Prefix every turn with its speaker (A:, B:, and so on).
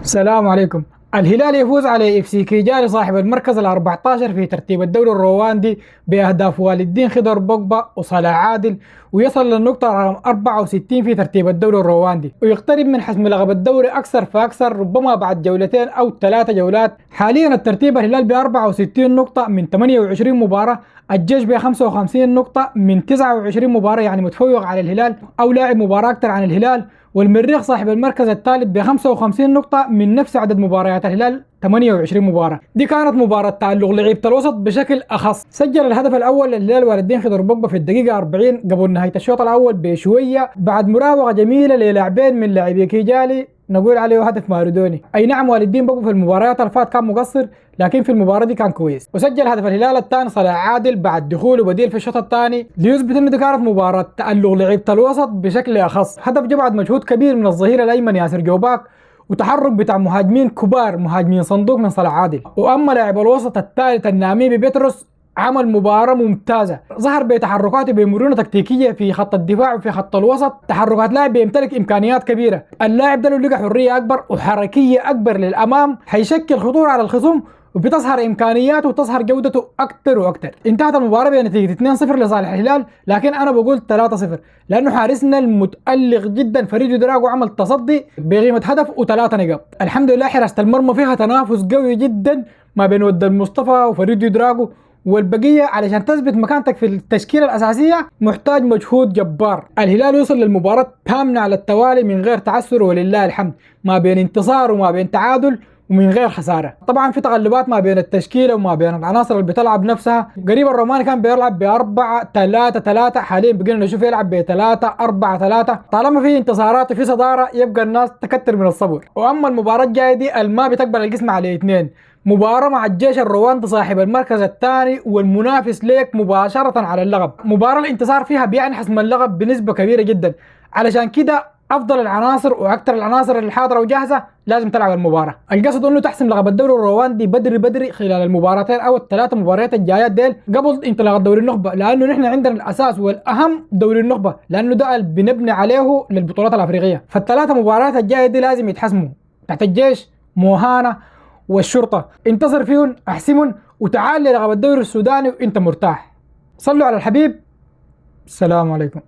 A: السلام عليكم. الهلال يفوز على اف سي كيجالي صاحب المركز ال 14 في ترتيب الدوري الرواندي باهداف والدين خضر بوجبا وصلاح عادل، ويصل للنقطة رقم 64 في ترتيب الدوري الرواندي، ويقترب من حسم لقب الدوري أكثر فأكثر ربما بعد جولتين أو 3 جولات. حاليا الترتيب الهلال ب 64 نقطة من 28 مباراة، الجيش ب 55 نقطة من 29 مباراة، يعني متفوق على الهلال أو لاعب مباراة أكثر عن الهلال. والمريخ صاحب المركز الثالث ب 55 نقطة من نفس عدد مباريات الهلال 28 مباراة. دي كانت مباراة تعلق لعيبة الوسط بشكل أخص. سجل الهدف الأول للهلال والدين خضر بوجبا في الدقيقة 40 قبل نهاية الشوط الأول بشوية، بعد مراوغة جميلة للاعبين من لاعبي كيجالي نقول عليه هدف ماردوني. اي نعم والدين بوجبا في المباريات اللي فات كان مقصر، لكن في المباراه دي كان كويس. وسجل هدف الهلال الثاني صلاح عادل بعد دخوله بديل في الشوط الثاني ليثبت انه دي كانت مباراه تألق لعيبه الوسط بشكل اخص. هدف جه بعد مجهود كبير من الظهير الايمن ياسر جوباك وتحرك بتاع مهاجمين كبار، مهاجمين صندوق من صلاح عادل. واما لاعب الوسط الثالث النامي بيتروس عمل مباراة ممتازة، ظهر بتحركاته بمرونة تكتيكية في خط الدفاع وفي خط الوسط، تحركات لاعب بيمتلك إمكانيات كبيرة. اللاعب ده لو لقى حرية أكبر وحركية أكبر للأمام حيشكل خطورة على الخصوم، وبتظهر إمكانياته وتظهر جودته أكثر وأكثر. انتهت المباراة بنتيجة 2-0 لصالح الهلال، لكن أنا بقول 3-0 لأنه حارسنا المتألق جدا فريدو دراغو عمل تصدي بقيمة هدف و3 نقاط. الحمد لله حراسة المرمى فيها تنافس قوي جدا ما بين ود المصطفى وفريدو دراغو، والبقية علشان تثبت مكانتك في التشكيلة الأساسية محتاج مجهود جبار. الهلال وصل للمباراة ثامنة على التوالي من غير تعثر ولله الحمد، ما بين انتصار وما بين تعادل ومن غير خسارة. طبعا في تقلبات ما بين التشكيلة وما بين العناصر اللي بتلعب نفسها. قريب الروماني كان بيلعب ب4-3-3، حاليا بقينا نشوف يلعب ب3-4-3. طالما في انتصارات وفي صدارة يبقى الناس تكتر من الصبر. واما المباراة الجاية دي الما بتقبل القسم على اثنين، مباراة مع الجيش الرواندي صاحب المركز الثاني والمنافس ليك مباشرة على اللقب. مباراة الانتصار فيها بيعني حسم اللقب بنسبة كبيرة جدا، علشان كده افضل العناصر واكثر العناصر اللي حاضره وجاهزه لازم تلعب المباراه. القصد انه تحسم لقب الدوري الرواندي بدري بدري خلال المباراتين او ال3 مباريات الجايات ديل قبل انطلاق دوري النخبه، لانه نحن عندنا الاساس والاهم دوري النخبه، لانه ده اللي بنبني عليه للبطولات الافريقيه. فال3 مباريات الجايه دي لازم يتحسموا تحت الجيش موهانه والشرطه، انتصر فيهم احسمهم وتعال للقب الدوري السوداني وانت مرتاح. صلوا على الحبيب. السلام عليكم.